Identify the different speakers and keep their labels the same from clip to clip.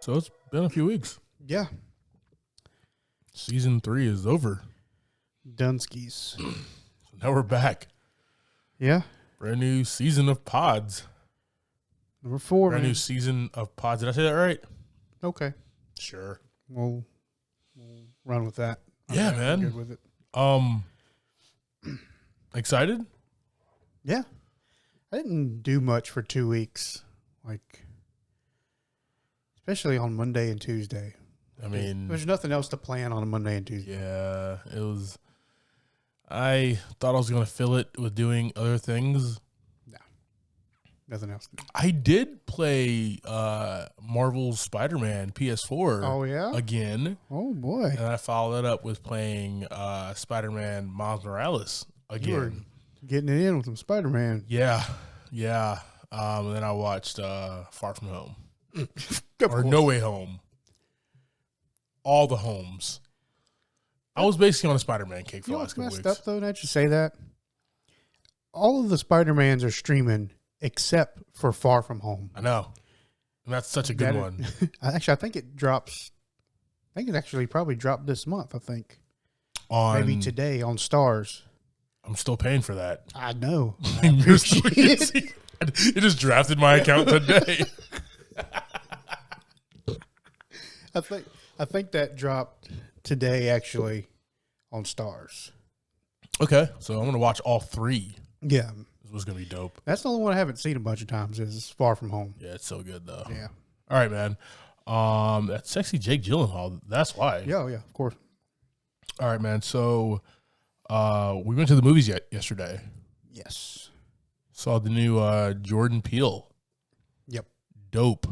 Speaker 1: So it's been a few weeks.
Speaker 2: Yeah.
Speaker 1: Season 3 is over.
Speaker 2: Dunskies.
Speaker 1: So now we're back.
Speaker 2: Yeah.
Speaker 1: Brand new season of pods.
Speaker 2: Number 4,
Speaker 1: Brand
Speaker 2: man.
Speaker 1: new season of pods. Did I say that right?
Speaker 2: Okay.
Speaker 1: Sure.
Speaker 2: We'll run with that.
Speaker 1: Yeah,
Speaker 2: I'm
Speaker 1: man.
Speaker 2: good with it.
Speaker 1: Excited?
Speaker 2: Yeah. I didn't do much for 2 weeks. Like, especially on Monday and Tuesday.
Speaker 1: I mean,
Speaker 2: there's nothing else to plan on a Monday and Tuesday.
Speaker 1: yeah, it was. I thought I was going to fill it with doing other things.
Speaker 2: No. Nothing else to do.
Speaker 1: I did play Marvel's Spider-Man PS4
Speaker 2: Oh, yeah?
Speaker 1: again.
Speaker 2: Oh, boy.
Speaker 1: And I followed that up with playing Spider-Man Miles Morales again.
Speaker 2: You were getting it in with some Spider-Man.
Speaker 1: Yeah. And then I watched Far From Home.
Speaker 2: Of
Speaker 1: Or
Speaker 2: course.
Speaker 1: No Way Home. All the homes. I was basically on a Spider-Man kick for
Speaker 2: You
Speaker 1: the
Speaker 2: know
Speaker 1: last
Speaker 2: what's
Speaker 1: couple
Speaker 2: messed
Speaker 1: weeks.
Speaker 2: up, though, that you say that? All of the Spider-Mans are streaming except for Far From Home.
Speaker 1: I know. And that's such a good one.
Speaker 2: Actually, I think it drops. I think it actually probably dropped this month, I think. Maybe
Speaker 1: On
Speaker 2: today on Stars.
Speaker 1: I'm still paying for that.
Speaker 2: I know.
Speaker 1: You're still using it. It just drafted my account today.
Speaker 2: I think that dropped today, actually, on Stars.
Speaker 1: Okay, so I'm going to watch all 3.
Speaker 2: Yeah.
Speaker 1: This was going to be dope.
Speaker 2: That's the only one I haven't seen a bunch of times is Far From Home.
Speaker 1: Yeah, it's so good, though.
Speaker 2: Yeah.
Speaker 1: All right, man. That sexy Jake Gyllenhaal, that's why.
Speaker 2: Yeah, of course.
Speaker 1: All right, man. So we went to the movies yesterday.
Speaker 2: Yes.
Speaker 1: Saw the new Jordan Peele.
Speaker 2: Yep.
Speaker 1: Dope.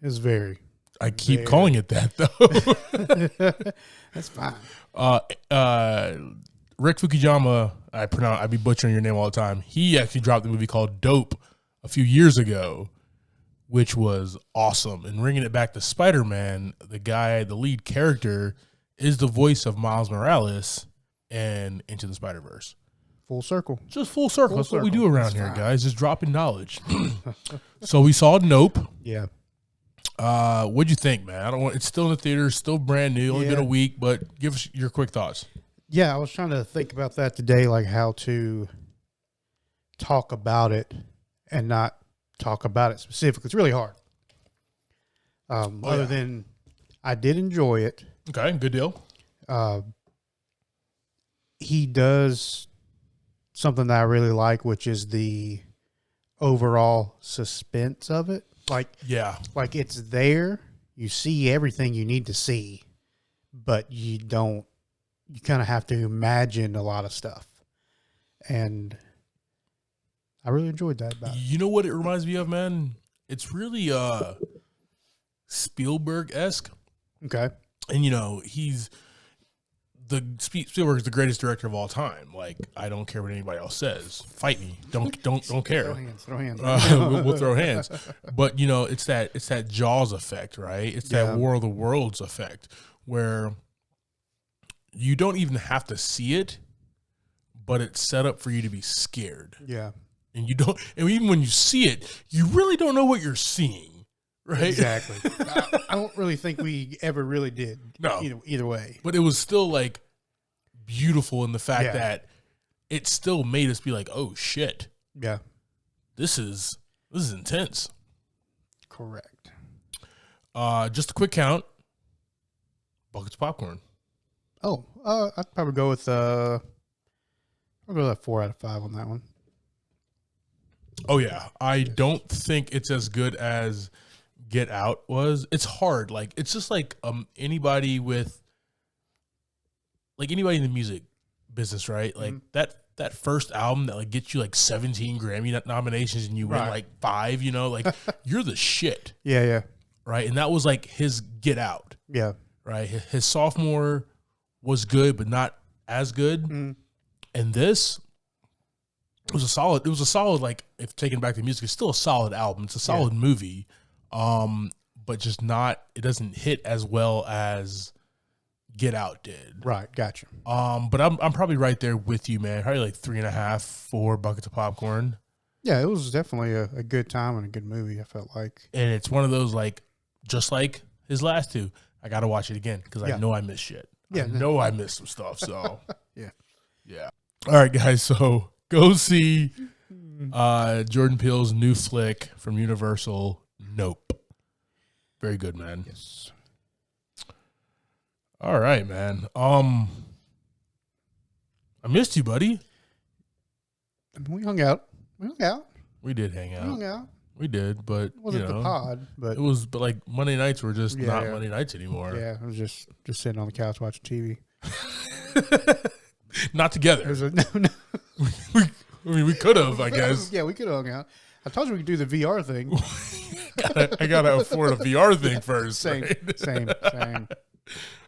Speaker 2: It's very.
Speaker 1: I keep calling it that, though.
Speaker 2: That's fine.
Speaker 1: Rick Fukuyama, I be butchering your name all the time. He actually dropped a movie called Dope a few years ago, which was awesome. And bringing it back to Spider-Man, the lead character, is the voice of Miles Morales and Into the Spider-Verse.
Speaker 2: Full circle.
Speaker 1: Just full circle. That's what we do around
Speaker 2: That's
Speaker 1: here,
Speaker 2: fine.
Speaker 1: guys. Just dropping knowledge. So we saw Nope.
Speaker 2: Yeah.
Speaker 1: What'd you think, man? It's still in the theaters, still brand new, only been a week, but give us your quick thoughts.
Speaker 2: Yeah, I was trying to think about that today, like how to talk about it and not talk about it specifically. It's really hard. Other than I did enjoy it.
Speaker 1: Okay, good deal.
Speaker 2: He does something that I really like, which is the overall suspense of it. Like it's there. You see everything you need to see, but you kind of have to imagine a lot of stuff. And I really enjoyed that about it.
Speaker 1: You know what it reminds me of, man? It's really Spielberg-esque.
Speaker 2: Okay.
Speaker 1: And Spielberg is the greatest director of all time. Like, I don't care what anybody else says. Fight me. Don't care.
Speaker 2: Throw hands.
Speaker 1: We'll throw hands. But it's that Jaws effect, right? It's that War of the Worlds effect where you don't even have to see it, but it's set up for you to be scared.
Speaker 2: Yeah.
Speaker 1: And even when you see it, you really don't know what you're seeing, right?
Speaker 2: Exactly. I don't really think we ever really did.
Speaker 1: No.
Speaker 2: Either way.
Speaker 1: But it was still like beautiful in the fact that it still made us be like, oh shit.
Speaker 2: Yeah.
Speaker 1: This is intense.
Speaker 2: Correct.
Speaker 1: Just a quick count. Buckets of popcorn.
Speaker 2: Oh, I'd probably go with I'll go with 4 out of 5 on that one.
Speaker 1: Oh yeah. I don't think it's as good as Get Out was. It's hard. Like, it's just like anybody in the music business, right? Like that first album that like gets you like 17 Grammy nominations and you win like 5, like you're the shit.
Speaker 2: Yeah.
Speaker 1: Right. And that was like his Get Out.
Speaker 2: Yeah.
Speaker 1: Right. His sophomore was good, but not as good.
Speaker 2: Mm.
Speaker 1: And this was a solid, like, if taking back the music, it's still a solid album. It's a solid movie. But just it doesn't hit as well as Get Out did.
Speaker 2: Right. Gotcha.
Speaker 1: But I'm probably right there with you, man. Probably like 3.5, 4 buckets of popcorn.
Speaker 2: Yeah, it was definitely a good time and a good movie, I felt like.
Speaker 1: And it's one of those like just like his last two. I got to watch it again because I know I missed shit. I know I missed some stuff. So, yeah. All right, guys. So go see Jordan Peele's new flick from Universal, Nope. Very good, man.
Speaker 2: Yes.
Speaker 1: All right, man. I missed you, buddy.
Speaker 2: We hung out.
Speaker 1: We did hang out. We did, but
Speaker 2: it wasn't the pod, but
Speaker 1: it was. But like Monday nights were just not Monday nights anymore.
Speaker 2: Yeah, I was just sitting on the couch watching TV.
Speaker 1: Not together.
Speaker 2: No.
Speaker 1: we could have, I guess.
Speaker 2: Yeah, we could have hung out. I told you we could do the VR thing.
Speaker 1: I gotta afford a VR thing first.
Speaker 2: Same.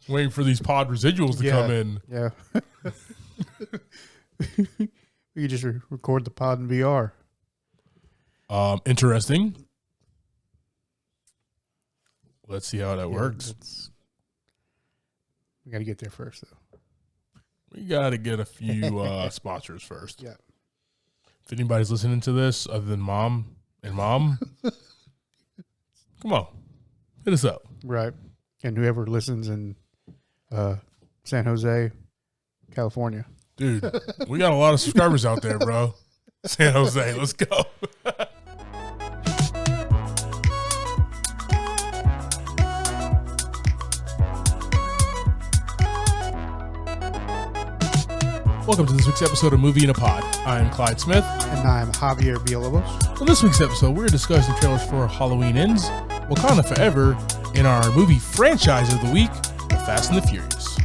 Speaker 1: Waiting for these pod residuals to come in.
Speaker 2: Yeah. We could just record the pod in VR.
Speaker 1: Interesting. Let's see how that works.
Speaker 2: We got to get there first, though.
Speaker 1: We got to get a few sponsors first.
Speaker 2: Yeah.
Speaker 1: If anybody's listening to this other than mom, come on, hit us up.
Speaker 2: Right. And whoever listens in San Jose, California.
Speaker 1: Dude, we got a lot of subscribers out there, bro. San Jose, let's go. Welcome to this week's episode of Movie in a Pod. I'm Clyde Smith.
Speaker 2: And I'm Javier Villalobos.
Speaker 1: On this week's episode, we're discussing trailers for Halloween Ends, Wakanda Forever, and our movie franchise of the week, The Fast and the Furious.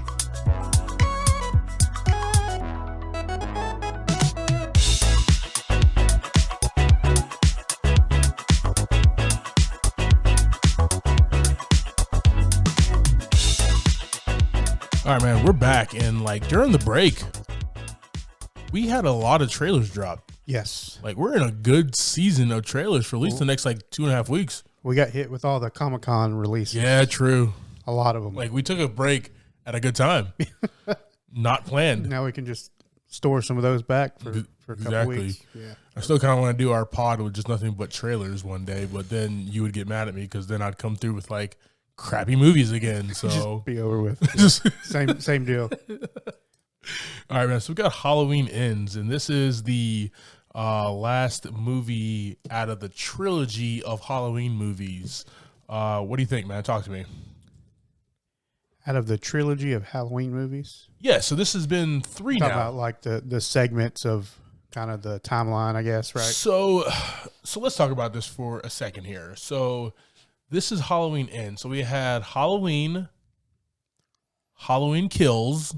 Speaker 1: All right, man, we're back, and during the break, we had a lot of trailers drop.
Speaker 2: Yes.
Speaker 1: We're in a good season of trailers for at least the next 2.5 weeks.
Speaker 2: We got hit with all the Comic-Con releases.
Speaker 1: Yeah, true.
Speaker 2: A lot of them.
Speaker 1: We took a break at a good time. Not planned.
Speaker 2: Now we can just store some of those back for a couple weeks. Yeah.
Speaker 1: I still kind of want to do our pod with just nothing but trailers one day, but then you would get mad at me because then I'd come through with crappy movies again. So
Speaker 2: just be over with. Same deal.
Speaker 1: All right, man. So we got Halloween Ends, and this is the last movie out of the trilogy of Halloween movies. What do you think, man? Talk to me.
Speaker 2: Out of the trilogy of Halloween movies?
Speaker 1: Yeah, so this has been 3 now.
Speaker 2: About the segments of kind of the timeline, I guess, right?
Speaker 1: So let's talk about this for a second here. So this is Halloween Ends. So we had Halloween Kills,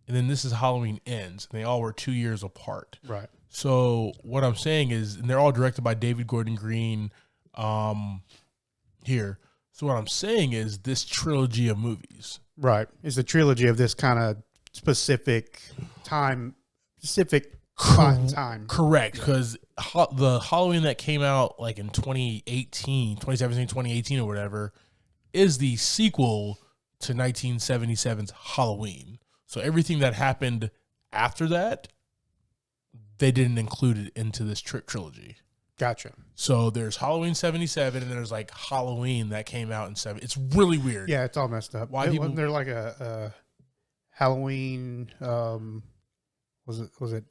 Speaker 1: and then this is Halloween Ends. And they all were 2 years apart.
Speaker 2: Right.
Speaker 1: So what I'm saying is, and they're all directed by David Gordon Green here. So what I'm saying is this trilogy of movies.
Speaker 2: Right. Is the trilogy of this kind of specific time.
Speaker 1: Correct. Because the Halloween that came out in 2017, 2018 or whatever is the sequel to 1977's Halloween. So everything that happened after that, they didn't include it into this trilogy.
Speaker 2: Gotcha.
Speaker 1: So there's Halloween 77, and there's Halloween that came out in 7. It's really weird.
Speaker 2: Yeah, it's all messed up.
Speaker 1: Why
Speaker 2: wasn't there a Halloween? Was it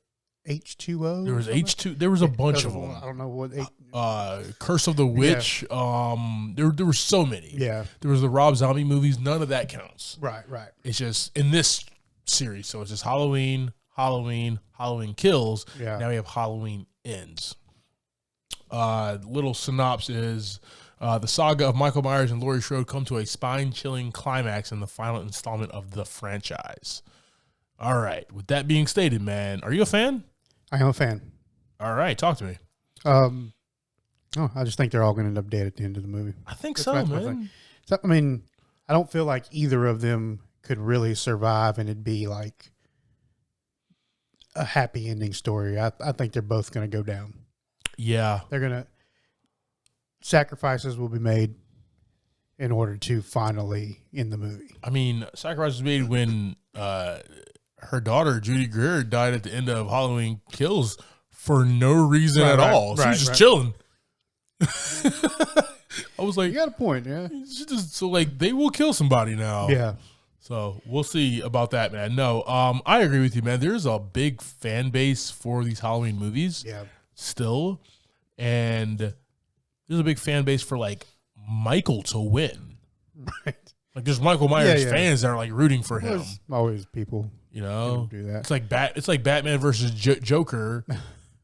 Speaker 2: H2O?
Speaker 1: There was H2. There was a bunch of them.
Speaker 2: I don't know what.
Speaker 1: Curse of the Witch.
Speaker 2: Yeah.
Speaker 1: There were so many.
Speaker 2: Yeah.
Speaker 1: There was the Rob Zombie movies. None of that counts.
Speaker 2: Right.
Speaker 1: It's just in this series. So it's just Halloween Kills.
Speaker 2: Yeah.
Speaker 1: Now we have Halloween Ends. Little synopsis. The saga of Michael Myers and Laurie Strode come to a spine-chilling climax in the final installment of the franchise. All right. With that being stated, man, are you a fan?
Speaker 2: I am a fan.
Speaker 1: All right. Talk to me.
Speaker 2: I just think they're all going to end up dead at the end of the movie.
Speaker 1: I think so, man.
Speaker 2: So, I mean, I don't feel like either of them could really survive and it'd be a happy ending story. I think they're both going to go down.
Speaker 1: Yeah.
Speaker 2: Sacrifices will be made in order to finally end the movie.
Speaker 1: I mean, sacrifices made when her daughter, Judy Greer, died at the end of Halloween Kills for no reason at all. She was just chilling. I was like,
Speaker 2: you got a point, yeah.
Speaker 1: So like they will kill somebody now.
Speaker 2: Yeah.
Speaker 1: So we'll see about that, man. No, I agree with you, man. There's a big fan base for these Halloween movies.
Speaker 2: Yeah.
Speaker 1: Still, and there's a big fan base for like Michael to win.
Speaker 2: Right.
Speaker 1: Like there's Michael Myers fans that are like rooting for him.
Speaker 2: There's always people,
Speaker 1: you know,
Speaker 2: do that.
Speaker 1: It's like Batman versus Joker,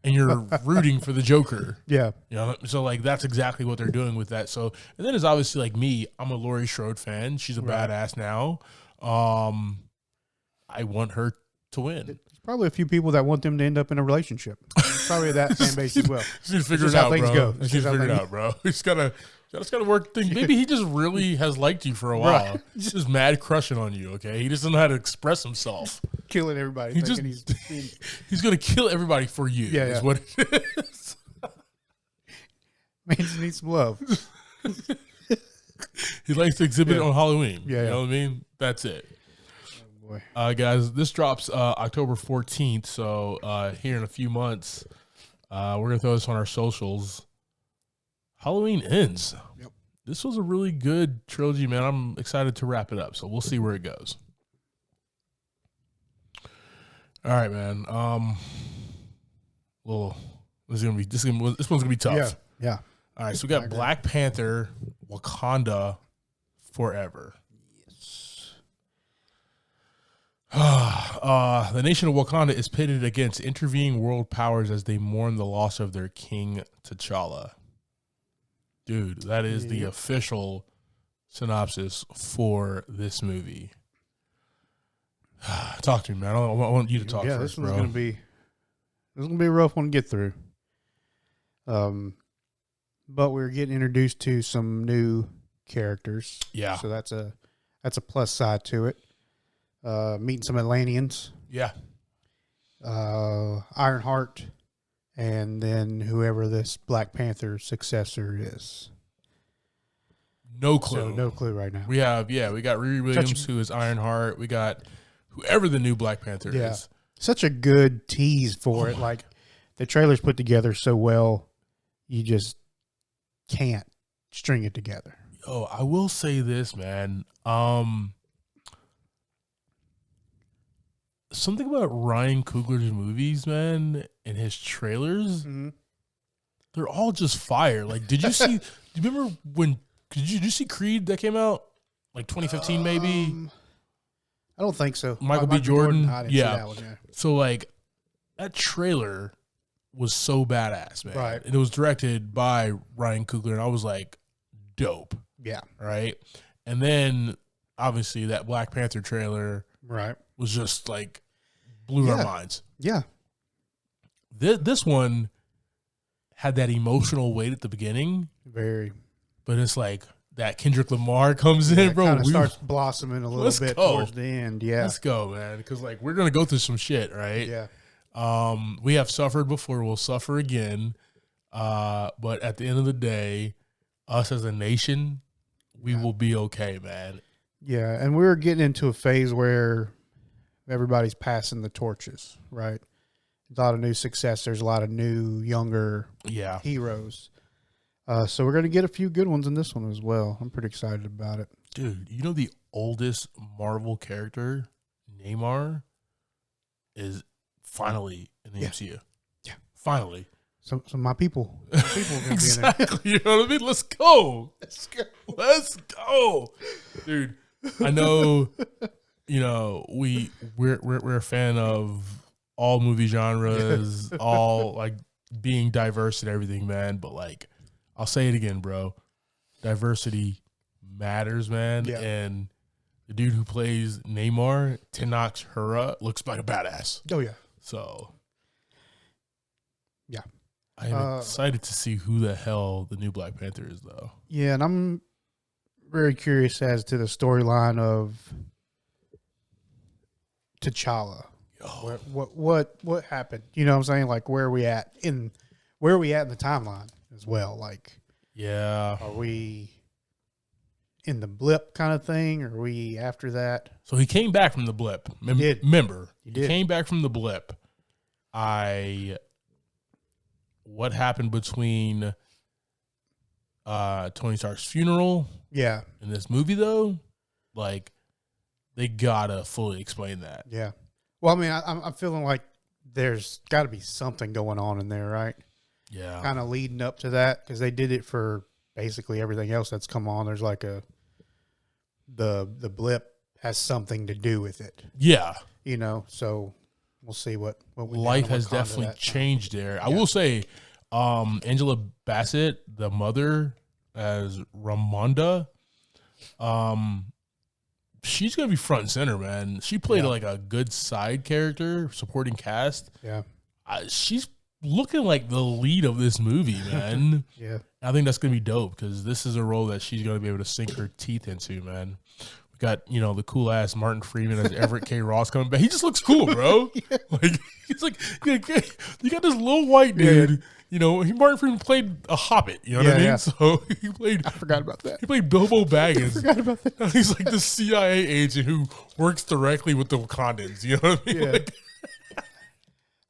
Speaker 1: and you're rooting for the Joker.
Speaker 2: Yeah.
Speaker 1: You know, so like that's exactly what they're doing with that. So, and then there's obviously like me. I'm a Laurie Strode fan. She's a badass now. I want her to win.
Speaker 2: There's probably a few people that want them to end up in a relationship. Probably that fan base as well.
Speaker 1: Just figure it out, bro. Just figure it out, bro. Just gotta work things. Maybe he just really has liked you for a while. Right. He's just mad crushing on you. Okay, he just doesn't know how to express himself.
Speaker 2: Killing everybody.
Speaker 1: He's gonna kill everybody for you.
Speaker 2: Yeah,
Speaker 1: is what it is.
Speaker 2: Man just needs some love.
Speaker 1: He likes to exhibit it on Halloween.
Speaker 2: Yeah,
Speaker 1: you know what I mean? That's it.
Speaker 2: Oh boy.
Speaker 1: Guys, this drops October 14th. So here in a few months, we're gonna throw this on our socials. Halloween ends.
Speaker 2: Yep. This
Speaker 1: was a really good trilogy, man. I'm excited to wrap it up. So we'll see where it goes. All right, man. This one's gonna be tough.
Speaker 2: Yeah.
Speaker 1: All right, so we got Black Panther, Wakanda Forever.
Speaker 2: Yes.
Speaker 1: The nation of Wakanda is pitted against intervening world powers as they mourn the loss of their king, T'Challa. Dude, that is the official synopsis for this movie. Talk to me, man. I want you to talk first,
Speaker 2: this one's
Speaker 1: bro.
Speaker 2: gonna be a rough one to get through. But we're getting introduced to some new characters.
Speaker 1: Yeah.
Speaker 2: So that's a plus side to it. Meeting some Atlanteans.
Speaker 1: Yeah.
Speaker 2: Ironheart, and then whoever this Black Panther successor is.
Speaker 1: No clue.
Speaker 2: So no clue right now.
Speaker 1: We got Riri Williams, who is Ironheart. We got whoever the new Black Panther is.
Speaker 2: Such a good tease for it. Like the trailer's put together so well, you just can't string it together.
Speaker 1: Oh, I will say this, man. Something about Ryan Coogler's movies, man, and his trailers, they're all just fire. Like, did you see? Do you remember when? Did you see Creed that came out like 2015, maybe?
Speaker 2: I don't think so.
Speaker 1: Michael B. Jordan.
Speaker 2: I didn't see that one,
Speaker 1: So like, that trailer was so badass, man.
Speaker 2: Right.
Speaker 1: And it was directed by Ryan Coogler, and I was like, dope.
Speaker 2: Yeah.
Speaker 1: Right. And then obviously that Black Panther trailer, was just like blew our minds.
Speaker 2: Yeah.
Speaker 1: This one had that emotional weight at the beginning.
Speaker 2: Very.
Speaker 1: But it's like that Kendrick Lamar comes in, bro.
Speaker 2: It starts blossoming a little bit towards the end. Yeah.
Speaker 1: Let's go, man. Because like we're gonna go through some shit, right?
Speaker 2: Yeah.
Speaker 1: We have suffered before, we'll suffer again. But at the end of the day, us as a nation, we will be okay, man.
Speaker 2: Yeah, and we're getting into a phase where everybody's passing the torches, right? A lot of new successors, a lot of new, younger heroes. So we're going to get a few good ones in this one as well. I'm pretty excited about it.
Speaker 1: Dude, you know the oldest Marvel character, Neymar, is finally in the MCU.
Speaker 2: Yeah.
Speaker 1: Finally.
Speaker 2: So my people are going to
Speaker 1: exactly. Be in it. You know what I mean? Let's go. Let's go. Dude, I know, we're a fan of all movie genres, all like being diverse and everything, man. But like, I'll say it again, bro. Diversity matters, man.
Speaker 2: Yeah.
Speaker 1: And the dude who plays Neymar, Tenoch Huerta, looks like a badass.
Speaker 2: Oh, yeah.
Speaker 1: So,
Speaker 2: yeah.
Speaker 1: I am excited to see who the hell the new Black Panther is, though.
Speaker 2: Yeah, and I'm very curious as to the storyline of T'Challa. What happened? You know what I'm saying? Like, where are we at in the timeline as well? Like, are we in the blip kind of thing? Or are we after that?
Speaker 1: So he came back from the blip. Remember, he came back from the blip. What happened between Tony Stark's funeral.
Speaker 2: Yeah.
Speaker 1: In this movie, though, like they gotta fully explain that.
Speaker 2: Yeah. Well, I mean, I'm feeling like there's got to be something going on in there, right?
Speaker 1: Yeah.
Speaker 2: Kind of leading up to that because they did it for basically everything else that's come on. There's like the blip has something to do with it.
Speaker 1: Yeah.
Speaker 2: You know, so we'll see what we
Speaker 1: life has definitely changed there. Yeah. I will say, Angela Bassett, the mother as Ramonda, she's gonna be front and center, man. She played like a good side character, supporting cast.
Speaker 2: Yeah,
Speaker 1: she's looking like the lead of this movie, man.
Speaker 2: Yeah,
Speaker 1: I think that's gonna be dope because this is a role that she's gonna be able to sink her teeth into, man. We got the cool ass Martin Freeman as Everett K. Ross coming back. He just looks cool, bro. Yeah. Like he's like you got this little white dude. Yeah. Martin Freeman played a Hobbit. You know what I mean? Yeah. So he played.
Speaker 2: I forgot about that.
Speaker 1: He played Bilbo Baggins.
Speaker 2: I forgot about that.
Speaker 1: He's like the CIA agent who works directly with the Wakandans. You know what I mean?
Speaker 2: Yeah.
Speaker 1: Like,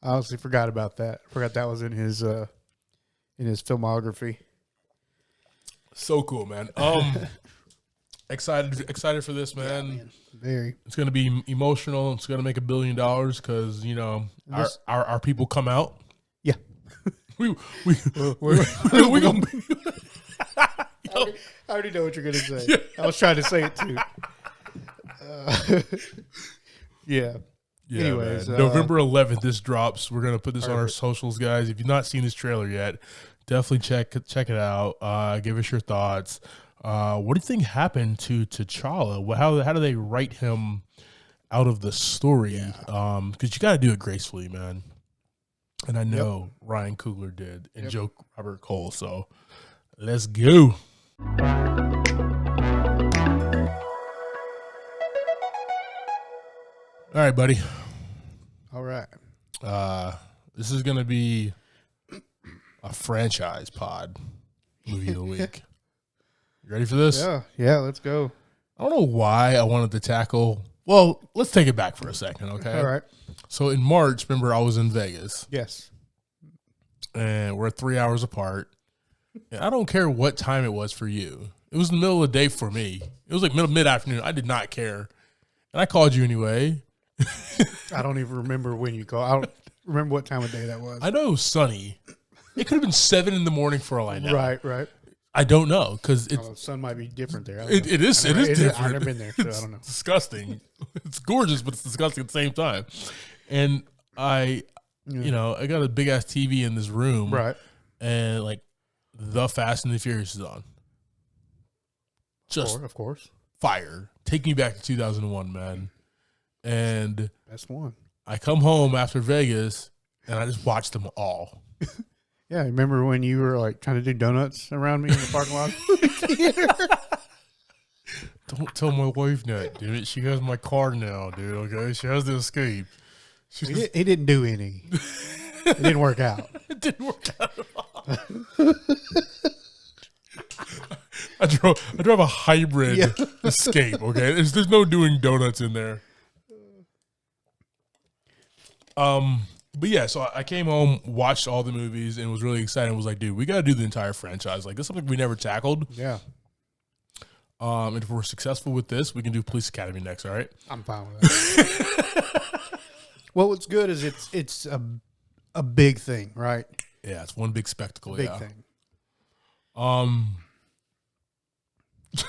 Speaker 2: I honestly forgot about that. Forgot that was in his filmography.
Speaker 1: So cool, man. Excited for this, man.
Speaker 2: Yeah, man. Very.
Speaker 1: It's gonna be emotional. It's gonna make $1 billion because our people come out.
Speaker 2: Yeah.
Speaker 1: We're
Speaker 2: gonna be. I already know what you're gonna say. Yeah. I was trying to say it too. Yeah.
Speaker 1: Yeah.
Speaker 2: Anyways,
Speaker 1: November 11th, this drops. We're gonna put this on our socials, guys. If you've not seen this trailer yet, definitely check it out. Give us your thoughts. What do you think happened to T'Challa? How do they write him out of the story? Because you got to do it gracefully, man. And I know Ryan Coogler did, and Joe Robert Cole. So let's go. All right, buddy.
Speaker 2: All right.
Speaker 1: This is gonna be a franchise pod movie of the week. You ready for this?
Speaker 2: Yeah, let's go.
Speaker 1: I don't know why I wanted to tackle. Well, let's take it back for a second, okay?
Speaker 2: All right.
Speaker 1: So in March, remember I was in Vegas.
Speaker 2: Yes.
Speaker 1: And we're 3 hours apart. And I don't care what time it was for you. It was the middle of the day for me. It was like mid-afternoon. I did not care. And I called you anyway.
Speaker 2: I don't even remember when you called. I don't remember what time of day that was.
Speaker 1: I know it was sunny. It could have been 7 in the morning for all I know.
Speaker 2: Right.
Speaker 1: I don't know because
Speaker 2: the sun might be different there.
Speaker 1: It is different.
Speaker 2: I've never been there, so I don't know.
Speaker 1: It's disgusting. It's gorgeous, but it's disgusting at the same time. And I got a big ass TV in this room,
Speaker 2: right?
Speaker 1: And like, The Fast and the Furious is on.
Speaker 2: Of course.
Speaker 1: Fire. Take me back to 2001, man. And
Speaker 2: best one.
Speaker 1: I come home after Vegas and I just watched them all.
Speaker 2: Yeah, remember when you were like trying to do donuts around me in the parking lot?
Speaker 1: Don't tell my wife that, dude. She has my car now, dude. Okay, she has the Escape.
Speaker 2: He didn't do any. It didn't work out.
Speaker 1: It didn't work out at all. I drove a hybrid Escape. Okay, there's no doing donuts in there. But yeah, so I came home, watched all the movies, and was really excited. And was like, dude, we got to do the entire franchise. Like, this is something we never tackled.
Speaker 2: Yeah.
Speaker 1: And if we're successful with this, we can do Police Academy next. All right.
Speaker 2: I'm fine with that. Well, what's good is it's a big thing, right?
Speaker 1: Yeah, it's one big spectacle.
Speaker 2: Big thing.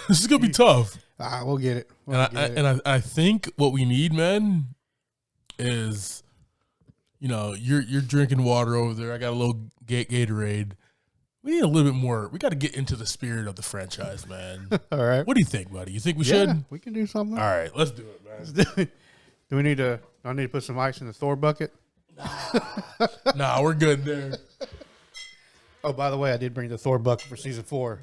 Speaker 1: This is gonna be tough.
Speaker 2: We'll get it.
Speaker 1: I think what we need, man, is. You're drinking water over there. I got a little Gatorade. We need a little bit more. We got to get into the spirit of the franchise, man.
Speaker 2: All right.
Speaker 1: What do you think, buddy? You think we should?
Speaker 2: We can do something.
Speaker 1: All right, let's do it, man.
Speaker 2: Let's do it. Do we need to? I need to put some ice in the Thor bucket.
Speaker 1: Nah, we're good there.
Speaker 2: Oh, by the way, I did bring the Thor bucket for season 4.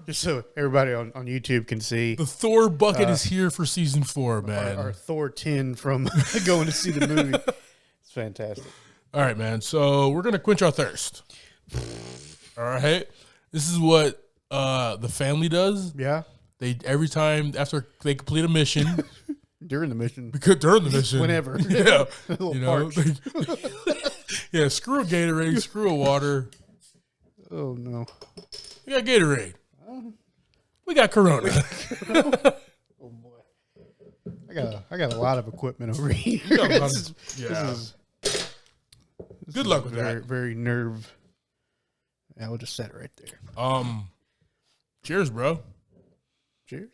Speaker 2: Just so everybody on YouTube can see.
Speaker 1: The Thor bucket is here for season 4, man.
Speaker 2: Our Thor 10 from going to see the movie. It's fantastic.
Speaker 1: All right, man. So we're going to quench our thirst. All right. This is what the family does.
Speaker 2: Yeah.
Speaker 1: They every time after they complete a mission.
Speaker 2: During the mission.
Speaker 1: During the mission.
Speaker 2: Whenever.
Speaker 1: Yeah. Yeah, screw a Gatorade, screw a water.
Speaker 2: Oh, no.
Speaker 1: We got Gatorade. We got Corona.
Speaker 2: Oh boy, I got a lot of equipment over here.
Speaker 1: Good luck with that.
Speaker 2: Very nerve. Yeah, we'll just set it right there.
Speaker 1: Cheers, bro.
Speaker 2: Cheers.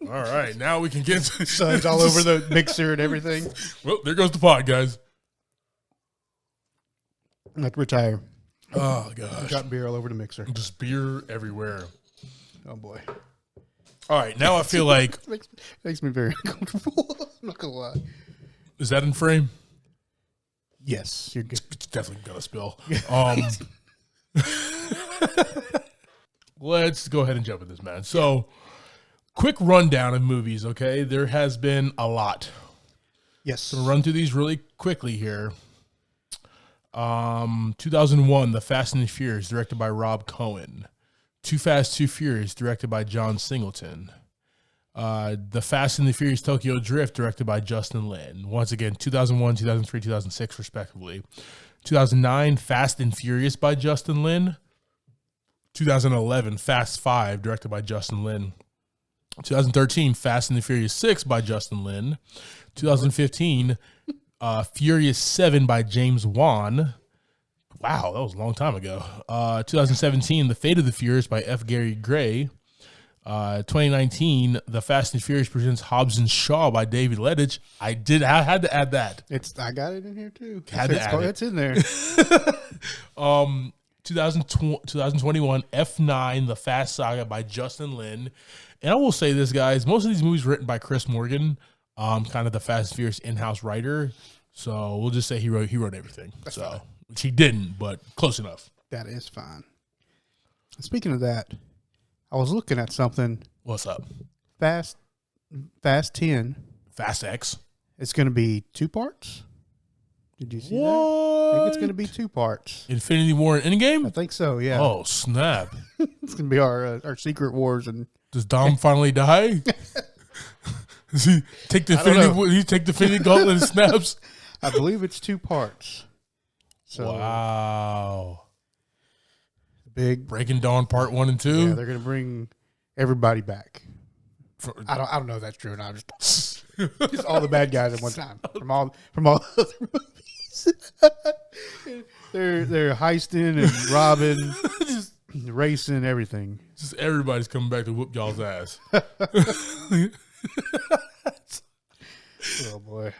Speaker 1: All right, now we can get
Speaker 2: suds all over the mixer and everything.
Speaker 1: Well, there goes the pod, guys.
Speaker 2: I have to retire.
Speaker 1: Oh gosh,
Speaker 2: got beer all over the mixer.
Speaker 1: Just beer everywhere.
Speaker 2: Oh boy.
Speaker 1: All right, now I feel like
Speaker 2: makes me very uncomfortable. I'm not gonna lie.
Speaker 1: Is that in frame?
Speaker 2: Yes, you're good.
Speaker 1: It's definitely gonna spill. Let's go ahead and jump in this, man. So, quick rundown of movies, okay? There has been a lot.
Speaker 2: Yes.
Speaker 1: So we'll run through these really quickly here. 2001, The Fast and the Furious, directed by Rob Cohen. Too Fast, Too Furious, directed by John Singleton. The Fast and the Furious Tokyo Drift, directed by Justin Lin. Once again, 2001, 2003, 2006, respectively. 2009, Fast and Furious by Justin Lin. 2011, Fast 5, directed by Justin Lin. 2013, Fast and the Furious 6 by Justin Lin. 2015, Furious 7 by James Wan. Wow, that was a long time ago. 2017, The Fate of the Furious by F. Gary Gray. 2019, The Fast and Furious presents Hobbs and Shaw by David Lettich. I had to add that.
Speaker 2: I got it in here too.
Speaker 1: It's
Speaker 2: in there.
Speaker 1: 2021, F9, The Fast Saga by Justin Lin. And I will say this, guys, most of these movies were written by Chris Morgan, kind of the Fast and Furious in-house writer. So we'll just say he wrote everything.
Speaker 2: That's
Speaker 1: so
Speaker 2: fine.
Speaker 1: Which he didn't, but close enough.
Speaker 2: That is fine. Speaking of that, I was looking at something.
Speaker 1: What's up?
Speaker 2: Fast 10.
Speaker 1: Fast X.
Speaker 2: It's going to be 2 parts. Did you see that? I think it's going to be 2 parts.
Speaker 1: Infinity War and Endgame?
Speaker 2: I think so, yeah.
Speaker 1: Oh, snap.
Speaker 2: It's going to be our Secret Wars. And
Speaker 1: does Dom finally die? Does he take the Infinity Gauntlet and snaps?
Speaker 2: I believe it's 2 parts. So,
Speaker 1: wow.
Speaker 2: Big
Speaker 1: Breaking Dawn Part 1 and 2?
Speaker 2: Yeah, they're going to bring everybody back. I don't know if that's true or not. Just all the bad guys at one time from all other movies. They're heisting and robbing, just racing, everything.
Speaker 1: Just everybody's coming back to whoop y'all's ass.
Speaker 2: Oh boy.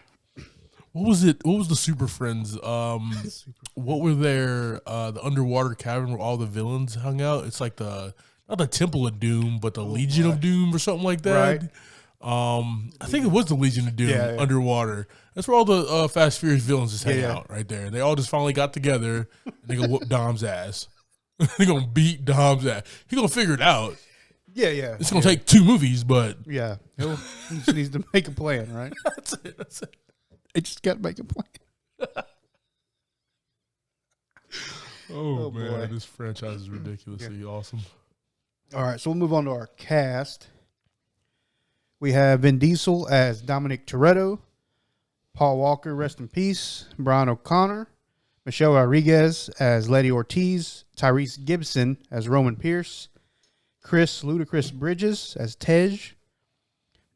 Speaker 1: What was it? What was the Super Friends? What were their the underwater cavern where all the villains hung out? It's like not the Temple of Doom, but the Legion of Doom or something like that.
Speaker 2: Right.
Speaker 1: I think it was the Legion of Doom underwater. That's where all the Fast Furious villains just hang out right there. They all just finally got together and they gonna whoop Dom's ass. They gonna beat Dom's ass. He gonna figure it out.
Speaker 2: Yeah.
Speaker 1: It's gonna take 2 movies, but
Speaker 2: he just needs to make a plan, right?
Speaker 1: That's it.
Speaker 2: They just got to make a plan.
Speaker 1: Oh man, boy. This franchise is ridiculously awesome.
Speaker 2: All right, so we'll move on to our cast. We have Vin Diesel as Dominic Toretto, Paul Walker, rest in peace, Brian O'Connor, Michelle Rodriguez as Letty Ortiz, Tyrese Gibson as Roman Pierce, Chris Ludacris Bridges as Tej,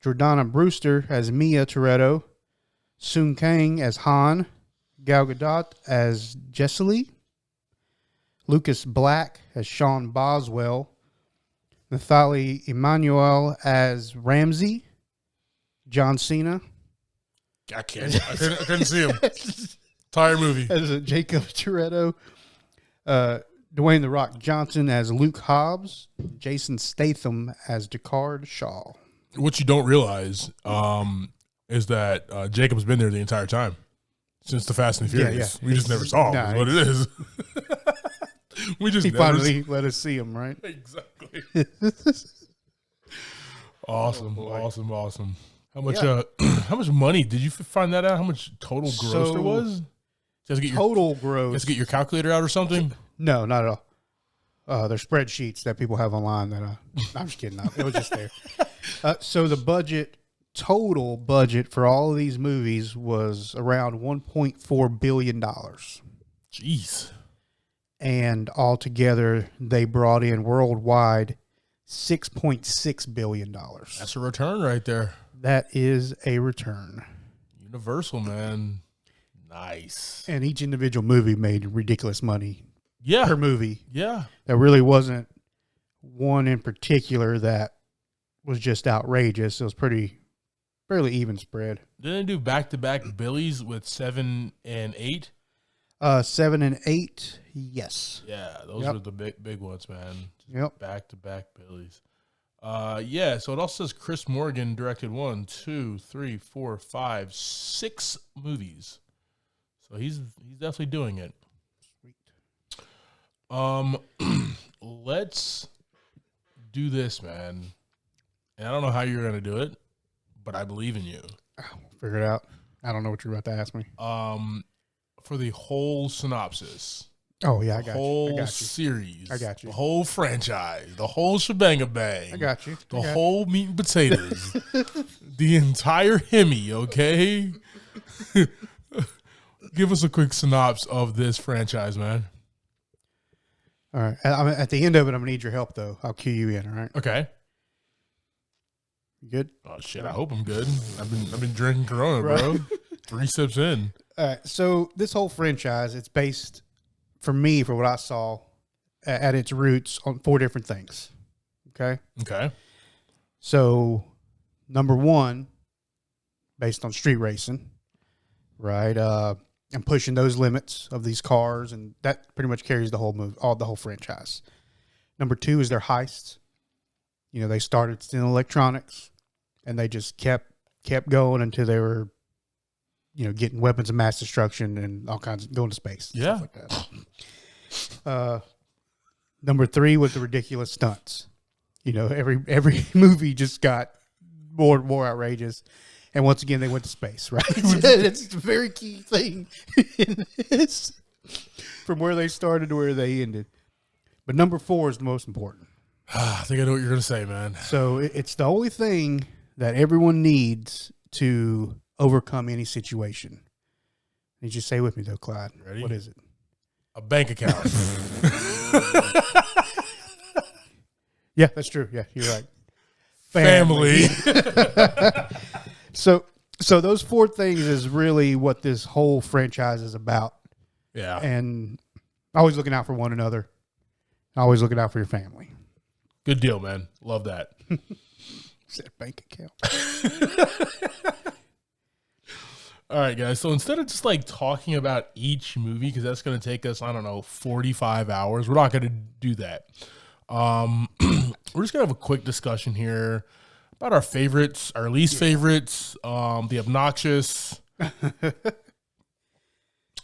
Speaker 2: Jordana Brewster as Mia Toretto, Sung Kang as Han, Gal Gadot as Jessely, Lucas Black as Sean Boswell, Nathalie Emmanuel as Ramsey, John Cena.
Speaker 1: I couldn't see him. Entire movie.
Speaker 2: As Jacob Toretto, Dwayne "The Rock" Johnson as Luke Hobbs, Jason Statham as Deckard Shaw.
Speaker 1: What you don't realize is that Jacob's been there the entire time since the Fast and Furious. Yeah. We just never saw him. Is what it is.
Speaker 2: He finally let us see him, right?
Speaker 1: Exactly. Awesome. How much? How much money did you find that out? How much total gross there was?
Speaker 2: Gross.
Speaker 1: You have to get your calculator out or something?
Speaker 2: No, not at all. They're spreadsheets that people have online. I'm just kidding. It was just there. So the total budget for all of these movies was around $1.4 billion.
Speaker 1: Jeez.
Speaker 2: and altogether they brought in worldwide $6.6 billion.
Speaker 1: That's a return right there.
Speaker 2: That is a return.
Speaker 1: Universal, man. Nice.
Speaker 2: And each individual movie made ridiculous money.
Speaker 1: Yeah.
Speaker 2: Per movie.
Speaker 1: Yeah.
Speaker 2: There really wasn't one in particular that was just outrageous. It was fairly even spread.
Speaker 1: Didn't they do back-to-back Billies with 7 and 8?
Speaker 2: 7 and 8, yes.
Speaker 1: Yeah, those were the big ones, man.
Speaker 2: Yep.
Speaker 1: Back-to-back Billies. Yeah, so it also says Chris Morgan directed 1, 2, 3, 4, 5, 6 movies. So he's definitely doing it. Sweet. Let's do this, man. And I don't know how you're gonna do it, but I believe in you.
Speaker 2: We'll figure it out. I don't know what you're about to ask me.
Speaker 1: For the whole synopsis.
Speaker 2: Oh yeah, I got
Speaker 1: the
Speaker 2: you.
Speaker 1: whole series.
Speaker 2: I got you.
Speaker 1: The whole franchise. The whole shebang bang.
Speaker 2: I got you.
Speaker 1: The whole meat and potatoes. The entire Hemi, okay? Give us a quick synopsis of this franchise, man.
Speaker 2: All right. At the end of it, I'm gonna need your help though. I'll cue you in. All right.
Speaker 1: Okay.
Speaker 2: You good?
Speaker 1: Oh shit! I hope I'm good. I've been drinking Corona, bro. 3 sips in.
Speaker 2: All right. So this whole franchise, it's based, for me, for what I saw, at its roots on 4 different things. Okay.
Speaker 1: Okay.
Speaker 2: So, number 1, based on street racing, right? And pushing those limits of these cars, and that pretty much carries the whole the whole franchise. Number 2 is their heists. You know, they started in electronics, and they just kept going until they were, you know, getting weapons of mass destruction and all kinds of going to space.
Speaker 1: Yeah.
Speaker 2: Stuff like that. Number 3 was the ridiculous stunts. You know, every movie just got more and more outrageous. And once again, they went to space, right? It's a very key thing in this, from where they started to where they ended. But number 4 is the most important.
Speaker 1: I think I know what you're going to say, man.
Speaker 2: So it's the only thing that everyone needs to overcome any situation. And just say with me, though, Clyde.
Speaker 1: Ready?
Speaker 2: What is it?
Speaker 1: A bank account.
Speaker 2: Yeah, that's true. Yeah, you're right.
Speaker 1: Family.
Speaker 2: So those 4 things is really what this whole franchise is about.
Speaker 1: Yeah.
Speaker 2: And always looking out for one another. Always looking out for your family.
Speaker 1: Good deal, man. Love that.
Speaker 2: Said bank account.
Speaker 1: All right, guys. So instead of just like talking about each movie, because that's going to take us, 45 hours, we're not going to do that. We're just going to have a quick discussion here about our favorites, our least favorites, the obnoxious. Then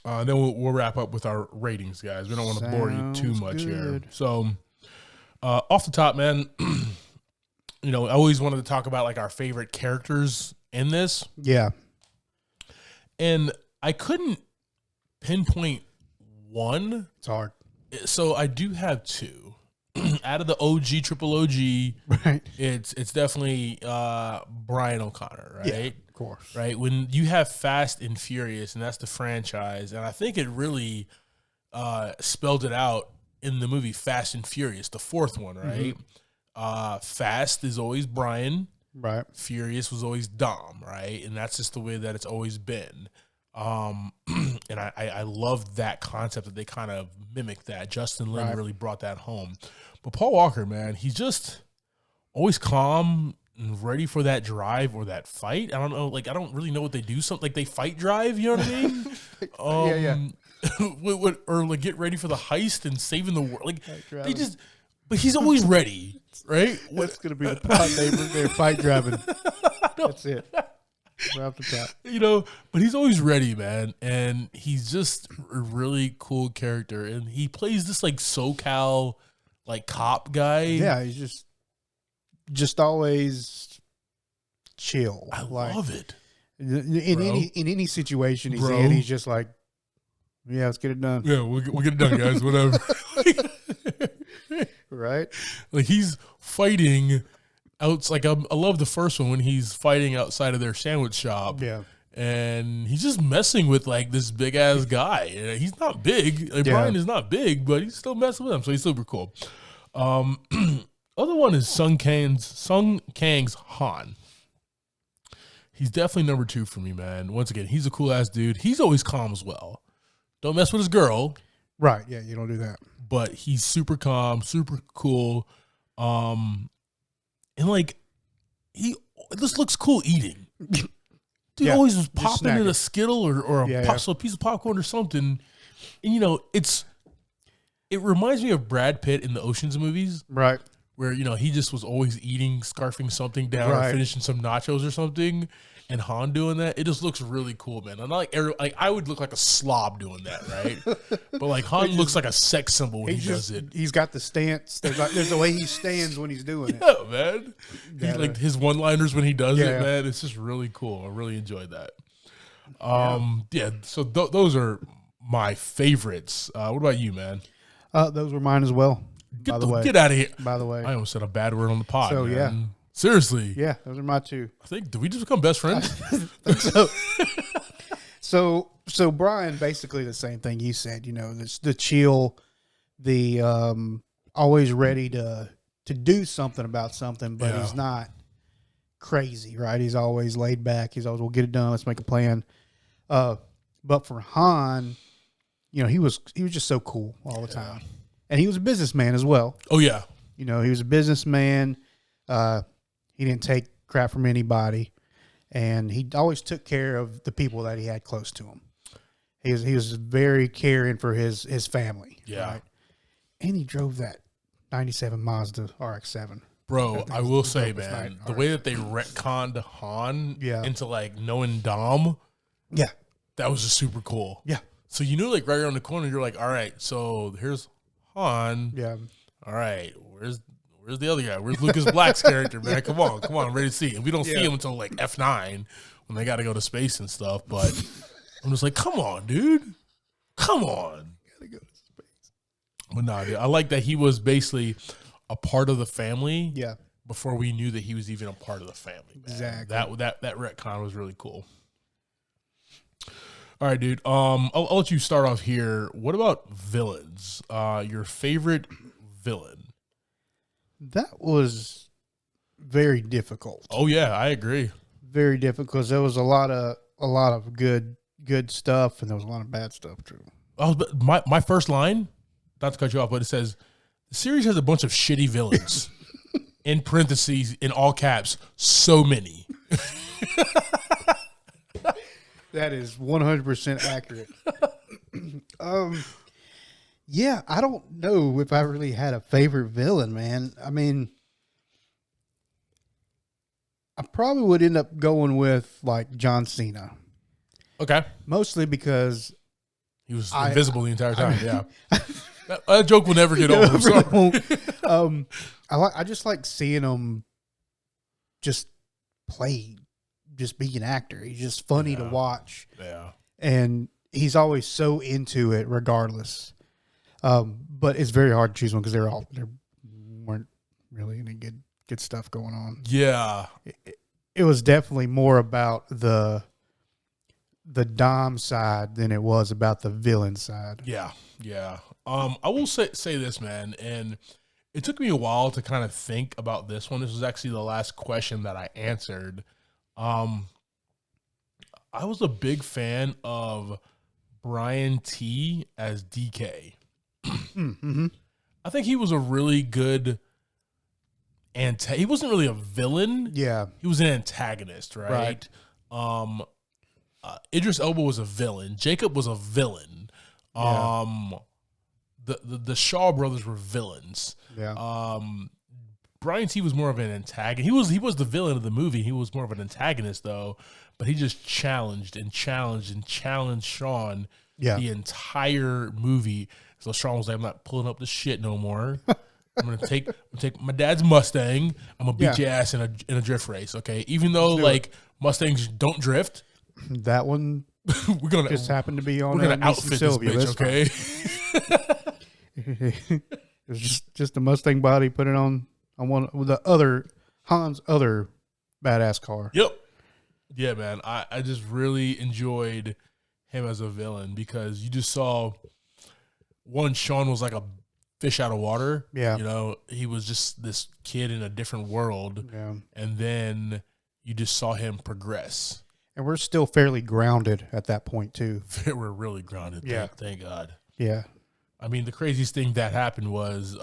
Speaker 1: we'll wrap up with our ratings, guys. We don't want to bore you too much here. So off the top, man, you know, I always wanted to talk about like our favorite characters in this.
Speaker 2: Yeah.
Speaker 1: And I couldn't pinpoint one.
Speaker 2: It's hard.
Speaker 1: So I do have 2. Out of the triple OG,
Speaker 2: right?
Speaker 1: It's definitely Brian O'Connor, right?
Speaker 2: Yeah, of course.
Speaker 1: Right? When you have Fast and Furious, and that's the franchise, and I think it really spelled it out in the movie Fast and Furious, the 4th one, right? Mm-hmm. Fast is always Brian.
Speaker 2: Right.
Speaker 1: Furious was always Dom, right? And that's just the way that it's always been. And I love that concept that they kind of mimicked that. Justin Lin really brought that home. But Paul Walker, man, he's just always calm and ready for that drive or that fight. I don't know, like I don't really know what they do. Something like they fight drive, you know what I mean? Or like get ready for the heist and saving the world. Like they just, but he's always ready, right?
Speaker 2: What's gonna be the plot? They're fight driving. That's it. Right off the top.
Speaker 1: You know, but he's always ready, man. And he's just a really cool character. And he plays this like SoCal like cop guy.
Speaker 2: Yeah, he's just always chill.
Speaker 1: I love it.
Speaker 2: In any situation he's in, he's just like, yeah, let's get it done.
Speaker 1: Yeah, we'll get it done, guys. Whatever.
Speaker 2: Right?
Speaker 1: Like he's fighting out. Like I love the first one when he's fighting outside of their sandwich shop.
Speaker 2: Yeah.
Speaker 1: and he's just messing with like this big ass guy. He's not big. Like, Brian is not big, but he's still messing with him, so he's super cool. Other one is Sung Kang's Han. He's definitely number 2 for me, man. Once again, he's a cool ass dude. He's always calm as well. Don't mess with his girl.
Speaker 2: Right. Yeah, you don't do that.
Speaker 1: But he's super calm, super cool. And like he just looks cool eating. Dude always was popping in a Skittle or a piece of popcorn or something. And you know, it reminds me of Brad Pitt in the Ocean's movies.
Speaker 2: Right.
Speaker 1: Where, you know, he just was always eating, scarfing something down or finishing some nachos or something. And Han doing that, it just looks really cool, man. I'm not like I would look like a slob doing that, right? But like Han looks like a sex symbol when he does it.
Speaker 2: He's got the stance. There's the way he stands when he's doing it.
Speaker 1: Yeah, man. He's like his one-liners when he does it, man. It's just really cool. I really enjoyed that. So those are my favorites. What about you, man?
Speaker 2: Those were mine as well.
Speaker 1: Get out of here.
Speaker 2: By the way,
Speaker 1: I almost said a bad word on the pod.
Speaker 2: So
Speaker 1: man. Seriously.
Speaker 2: Yeah, those are my 2.
Speaker 1: I think, did we just become best friends?
Speaker 2: So Brian, basically the same thing you said. You know, the chill, the always ready to do something about something, but he's not crazy, right? He's always laid back. He's always, we'll get it done. Let's make a plan. But for Han, you know, he was just so cool all the time. And he was a businessman as well.
Speaker 1: Oh, yeah.
Speaker 2: You know, he was a businessman. He didn't take crap from anybody. And he always took care of the people that he had close to him. He was very caring for his family.
Speaker 1: Yeah.
Speaker 2: Right? And he drove that 97 Mazda RX-7.
Speaker 1: Bro, I will say, man, the way that they retconned Han into, like, knowing Dom.
Speaker 2: Yeah.
Speaker 1: That was just super cool.
Speaker 2: Yeah.
Speaker 1: So you knew, like, right around the corner, you're like, all right, so here's Han.
Speaker 2: Yeah.
Speaker 1: All right, where's the other guy? Where's Lucas Black's character, man? Come on, I'm ready to see him. We don't see him until like F9 when they got to go to space and stuff. But I'm just like, come on, dude, come on.
Speaker 2: Gotta go to space.
Speaker 1: But nah, dude, I like that he was basically a part of the family.
Speaker 2: Yeah.
Speaker 1: Before we knew that he was even a part of the family. Man.
Speaker 2: Exactly.
Speaker 1: That retcon was really cool. All right, dude. I'll let you start off here. What about villains? Your favorite villain?
Speaker 2: That was very difficult.
Speaker 1: Oh yeah, I agree.
Speaker 2: Very difficult because there was a lot of good stuff and there was a lot of bad stuff too.
Speaker 1: My first line, not to cut you off, but it says the series has a bunch of shitty villains. In parentheses, in all caps, so many.
Speaker 2: That is 100% accurate. Yeah, I don't know if I really had a favorite villain, man. I mean, I probably would end up going with like John Cena.
Speaker 1: Okay.
Speaker 2: Mostly because
Speaker 1: he was invisible the entire time. Yeah. That joke will never get over. Sorry.
Speaker 2: I just like seeing him just play, just be an actor. He's just funny to watch.
Speaker 1: Yeah.
Speaker 2: And he's always so into it regardless. But it's very hard to choose one because there weren't really any good stuff going on.
Speaker 1: Yeah.
Speaker 2: It was definitely more about the Dom side than it was about the villain side.
Speaker 1: Yeah. Yeah. I will say this, man, and it took me a while to kind of think about this one. This was actually the last question that I answered. I was a big fan of Brian T as DK.
Speaker 2: Mm-hmm.
Speaker 1: I think he was a really good he wasn't really a villain.
Speaker 2: Yeah.
Speaker 1: He was an antagonist, right? Idris Elba was a villain. Jacob was a villain. The Shaw brothers were villains.
Speaker 2: Yeah.
Speaker 1: Brian T was more of an antagonist. He was the villain of the movie. He was more of an antagonist though, but he just challenged Sean the entire movie. So Sean was like, I'm not pulling up the shit no more. I'm gonna take my dad's Mustang. I'm gonna beat your ass in a drift race, okay? Even though like Mustangs don't drift.
Speaker 2: That one
Speaker 1: we're gonna
Speaker 2: just happened to be on.
Speaker 1: We're gonna outfit this bitch, okay?
Speaker 2: It was just a Mustang body. Put it on one with the other Han's other badass car.
Speaker 1: Yep. Yeah, man. I just really enjoyed him as a villain because you just saw Sean was like a fish out of water.
Speaker 2: Yeah.
Speaker 1: You know, he was just this kid in a different world.
Speaker 2: Yeah.
Speaker 1: And then you just saw him progress.
Speaker 2: And we're still fairly grounded at that point, too.
Speaker 1: We're really grounded.
Speaker 2: Yeah.
Speaker 1: Thank God.
Speaker 2: Yeah.
Speaker 1: I mean, the craziest thing that happened was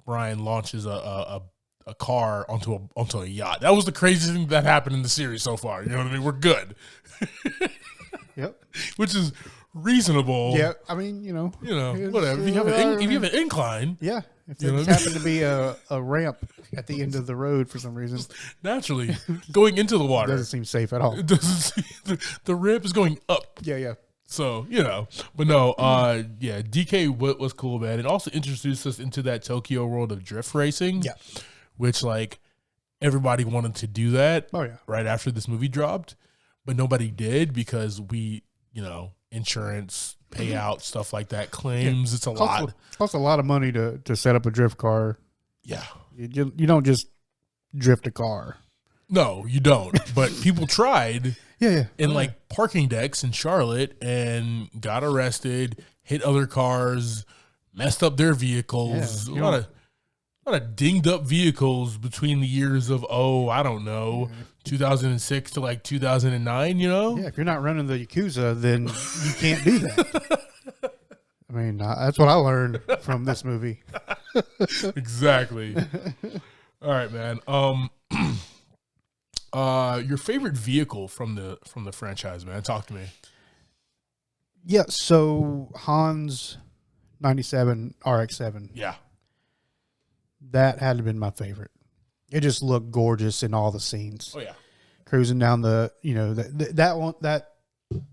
Speaker 1: Brian launches a car onto a yacht. That was the craziest thing that happened in the series so far. You know what I mean? We're good.
Speaker 2: Yep.
Speaker 1: Which is reasonable.
Speaker 2: Yeah. I mean,
Speaker 1: whatever. If you have an incline.
Speaker 2: Yeah. If there happened to be a ramp at the end of the road for some reason.
Speaker 1: Naturally, going into the water.
Speaker 2: Doesn't seem safe at all.
Speaker 1: It doesn't the ramp is going up.
Speaker 2: Yeah, yeah.
Speaker 1: So, but no, DK was cool, man. It also introduced us into that Tokyo world of drift racing.
Speaker 2: Yeah.
Speaker 1: Which, like, everybody wanted to do that right after this movie dropped. But nobody did because insurance, payout, stuff like that, claims. It's a lot.
Speaker 2: Costs a lot of money to set up a drift car.
Speaker 1: Yeah.
Speaker 2: You don't just drift a car.
Speaker 1: No, you don't. But people tried.
Speaker 2: Yeah.
Speaker 1: In like parking decks in Charlotte and got arrested, hit other cars, messed up their vehicles.
Speaker 2: Yeah,
Speaker 1: a lot of dinged up vehicles between the years of 2006 to like 2009.
Speaker 2: Yeah, if you're not running the Yakuza, then you can't do that. I mean, that's what I learned from this movie.
Speaker 1: Exactly. All right, man. Your favorite vehicle from the franchise, man? Talk to me.
Speaker 2: Yeah, so Han's 97 RX-7.
Speaker 1: Yeah.
Speaker 2: That had to have been my favorite. It just looked gorgeous in all the scenes.
Speaker 1: Oh yeah.
Speaker 2: Cruising down that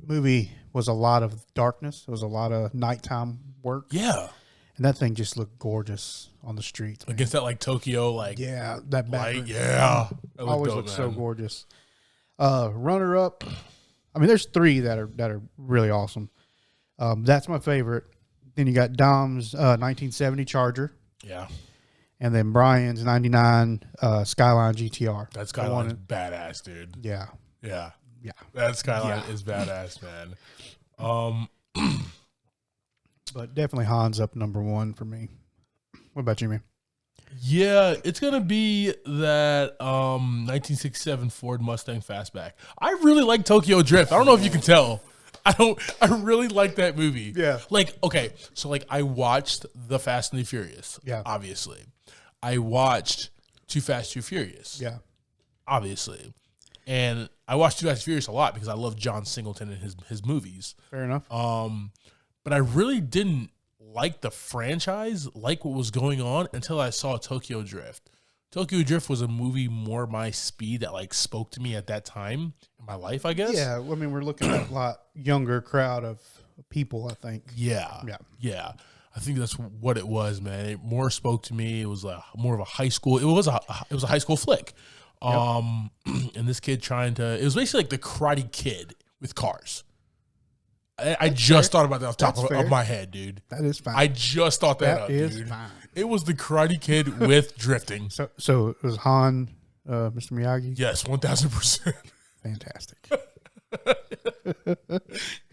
Speaker 2: movie was a lot of darkness. It was a lot of nighttime work.
Speaker 1: Yeah.
Speaker 2: And that thing just looked gorgeous on the streets.
Speaker 1: Against that like Tokyo
Speaker 2: that
Speaker 1: light. Yeah.
Speaker 2: Always looks so gorgeous. Runner up. I mean, there's 3 that are really awesome. That's my favorite. Then you got Dom's 1970 Charger.
Speaker 1: Yeah.
Speaker 2: And then Brian's 99 Skyline GTR.
Speaker 1: That Skyline is badass, dude.
Speaker 2: Yeah.
Speaker 1: Yeah. Yeah. That Skyline is badass, man.
Speaker 2: But definitely Han's up number 1 for me. What about you, man?
Speaker 1: Yeah, it's going to be that 1967 Ford Mustang Fastback. I really like Tokyo Drift. I don't know if you can tell. I really like that movie.
Speaker 2: Yeah.
Speaker 1: Like, okay, so like I watched The Fast and the Furious.
Speaker 2: Yeah.
Speaker 1: Obviously. I watched Too Fast, Too Furious.
Speaker 2: Yeah.
Speaker 1: Obviously. And I watched Too Fast, Too Furious a lot because I love John Singleton and his movies.
Speaker 2: Fair enough.
Speaker 1: But I really didn't like the franchise, like what was going on until I saw Tokyo Drift. Tokyo Drift was a movie more my speed that like spoke to me at that time in my life, I guess.
Speaker 2: Yeah, I mean, we're looking at a lot younger crowd of people, I think.
Speaker 1: Yeah. I think that's what it was, man. It more spoke to me. It was more of a high school. It was a high school flick. Yep. And this kid it was basically like the Karate Kid with cars. I just thought about that off the top of my head, dude.
Speaker 2: That is fine.
Speaker 1: I just thought that
Speaker 2: is
Speaker 1: dude.
Speaker 2: Fine.
Speaker 1: It was the Karate Kid with drifting.
Speaker 2: So it was Han, Mr. Miyagi?
Speaker 1: Yes, 1,000%.
Speaker 2: Fantastic.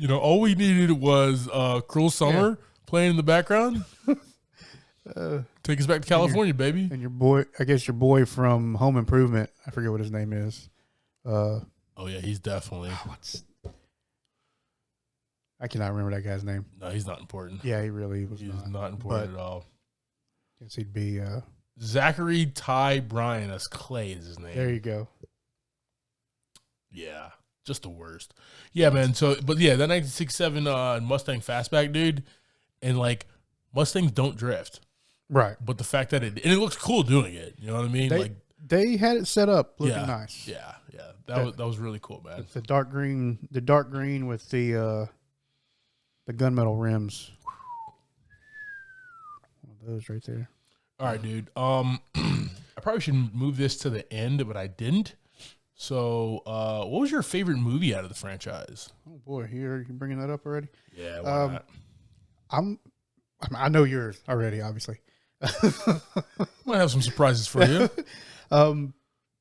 Speaker 1: All we needed was Cruel Summer playing in the background. Take us back to California, baby.
Speaker 2: And your boy from Home Improvement, I forget what his name is.
Speaker 1: Oh, yeah, he's definitely.
Speaker 2: I cannot remember that guy's name.
Speaker 1: No, he's not important.
Speaker 2: Yeah, he really was.
Speaker 1: He's not important at all.
Speaker 2: Guess he'd be
Speaker 1: Zachary Ty Bryan as Clay is his name.
Speaker 2: There you go.
Speaker 1: Yeah, just the worst. Yeah, man. So, but yeah, that 1967 Mustang Fastback, dude, and like Mustangs don't drift,
Speaker 2: right?
Speaker 1: But the fact that it looks cool doing it. You know what I mean?
Speaker 2: They had it set up looking nice.
Speaker 1: Yeah. That was really cool, man.
Speaker 2: The dark green with the gunmetal rims. One of those right there.
Speaker 1: All right, dude. I probably should move this to the end, but I didn't. So, what was your favorite movie out of the franchise?
Speaker 2: Oh boy, you bringing that up already?
Speaker 1: Yeah, why not?
Speaker 2: I know yours already, obviously.
Speaker 1: Might have some surprises for you.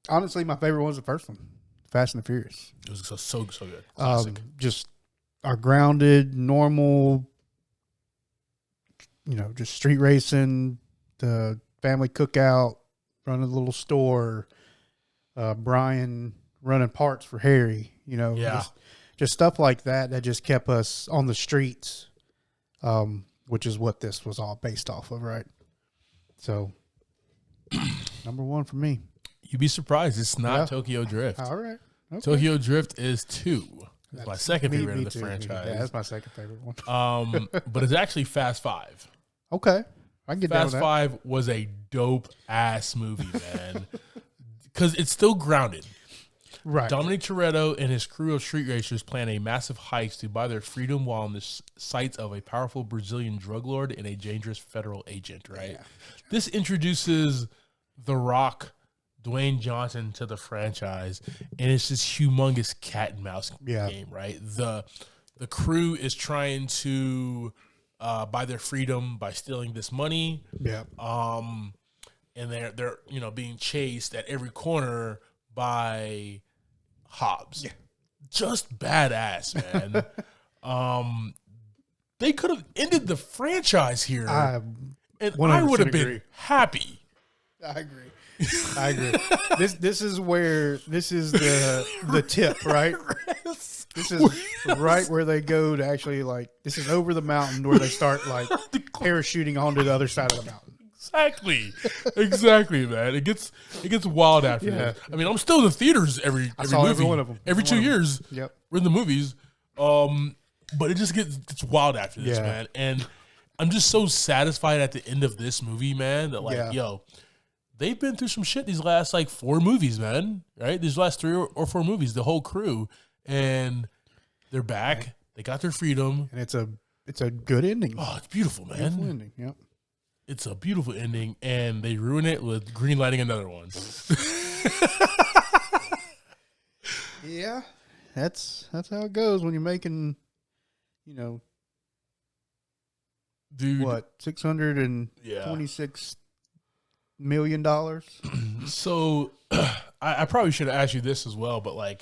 Speaker 2: Honestly, my favorite one was the first one, Fast and the Furious.
Speaker 1: It was so good. Classic.
Speaker 2: Just our grounded, normal, just street racing, the family cookout, running a little store, Brian running parts for Harry, just stuff like that just kept us on the streets, which is what this was all based off of, right? So, number one for me.
Speaker 1: You'd be surprised. It's not Tokyo Drift.
Speaker 2: All right. Okay.
Speaker 1: Tokyo Drift is 2. It's my second favorite of the franchise.
Speaker 2: Yeah, that's my second favorite one.
Speaker 1: But it's actually Fast 5.
Speaker 2: Okay. I can get down with that.
Speaker 1: Fast 5 was a dope-ass movie, man. Because it's still grounded.
Speaker 2: Right.
Speaker 1: Dominic Toretto and his crew of street racers plan a massive heist to buy their freedom while in the sights of a powerful Brazilian drug lord and a dangerous federal agent, right? Yeah. This introduces The Rock, Dwayne Johnson to the franchise, and it's this humongous cat and mouse game, right? The crew is trying to buy their freedom by stealing this money.
Speaker 2: Yeah.
Speaker 1: And they're being chased at every corner by Hobbs. Yeah. Just badass, man. They could have ended the franchise here, and I would have been happy.
Speaker 2: I agree. This is the tip, right? This is right where they go to actually this is over the mountain where they start parachuting onto the other side of the mountain.
Speaker 1: Exactly, man. It gets wild after that. I mean, I'm still in the theaters every movie.
Speaker 2: Every one of them.
Speaker 1: Every 2 years.
Speaker 2: Yep.
Speaker 1: We're in the movies. But it just gets wild after this, man. And I'm just so satisfied at the end of this movie, man, that they've been through some shit these last 4 movies, man. Right? These last 3 or 4 movies, the whole crew. And they're back. They got their freedom.
Speaker 2: And it's a good ending.
Speaker 1: Oh, it's beautiful, man.
Speaker 2: Beautiful ending, yep.
Speaker 1: It's a beautiful ending, and they ruin it with green lighting another one.
Speaker 2: Yeah, that's how it goes when you're making,
Speaker 1: dude,
Speaker 2: what, $626 million.
Speaker 1: So, I probably should have asked you this as well, but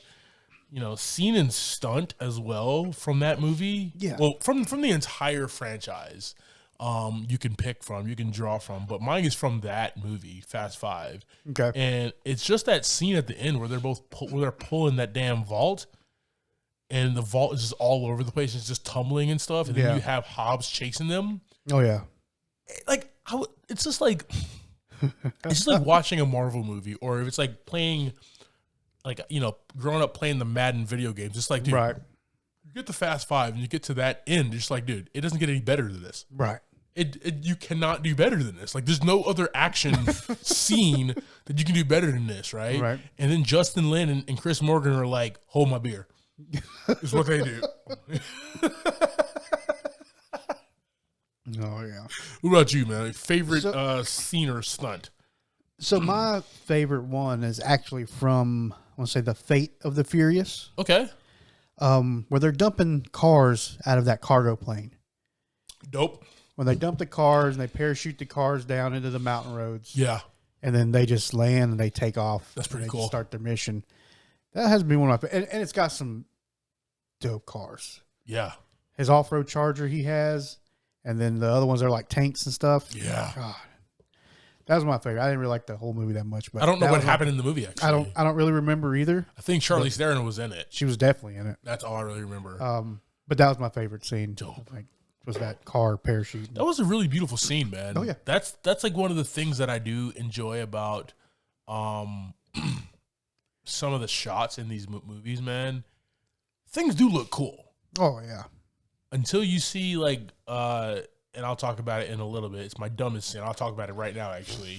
Speaker 1: scene and stunt as well from that movie.
Speaker 2: Yeah.
Speaker 1: Well, from the entire franchise. You can pick from, you can draw from, but mine is from that movie, Fast 5.
Speaker 2: Okay.
Speaker 1: And it's just that scene at the end where they're pulling that damn vault, and the vault is just all over the place. It's just tumbling and stuff, and then you have Hobbs chasing them.
Speaker 2: Oh yeah.
Speaker 1: It's just like watching a Marvel movie, or if it's playing, growing up playing the Madden video games. It's dude,
Speaker 2: right.
Speaker 1: You get to Fast 5 and you get to that end, you're just dude, it doesn't get any better than this.
Speaker 2: Right.
Speaker 1: You cannot do better than this. There's no other action scene that you can do better than this, right?
Speaker 2: Right.
Speaker 1: And then Justin Lin and Chris Morgan are hold my beer. Is what they do.
Speaker 2: Oh, yeah.
Speaker 1: What about you, man? Favorite scene or stunt?
Speaker 2: So my favorite one is actually from, I want to say, The Fate of the Furious.
Speaker 1: Okay.
Speaker 2: Where they're dumping cars out of that cargo plane.
Speaker 1: Dope.
Speaker 2: When they dump the cars and they parachute the cars down into the mountain roads.
Speaker 1: Yeah.
Speaker 2: And then they just land and they take off.
Speaker 1: That's pretty cool.
Speaker 2: Start their mission. That has been one of my and it's got some dope cars.
Speaker 1: Yeah.
Speaker 2: His off-road Charger he has, and then the other ones are tanks and stuff.
Speaker 1: Yeah.
Speaker 2: God. That was my favorite. I didn't really like the whole movie that much, but
Speaker 1: I don't know what happened in the movie. Actually,
Speaker 2: I don't really remember either.
Speaker 1: I think Charlize Theron was in it.
Speaker 2: She was definitely in it.
Speaker 1: That's all I really remember.
Speaker 2: But that was my favorite scene.
Speaker 1: Dope.
Speaker 2: Was that car parachute?
Speaker 1: That was a really beautiful scene, man.
Speaker 2: Oh yeah,
Speaker 1: that's one of the things that I do enjoy about some of the shots in these movies, man. Things do look cool.
Speaker 2: Oh yeah.
Speaker 1: Until you see and I'll talk about it in a little bit. It's my dumbest sin. I'll talk about it right now, actually.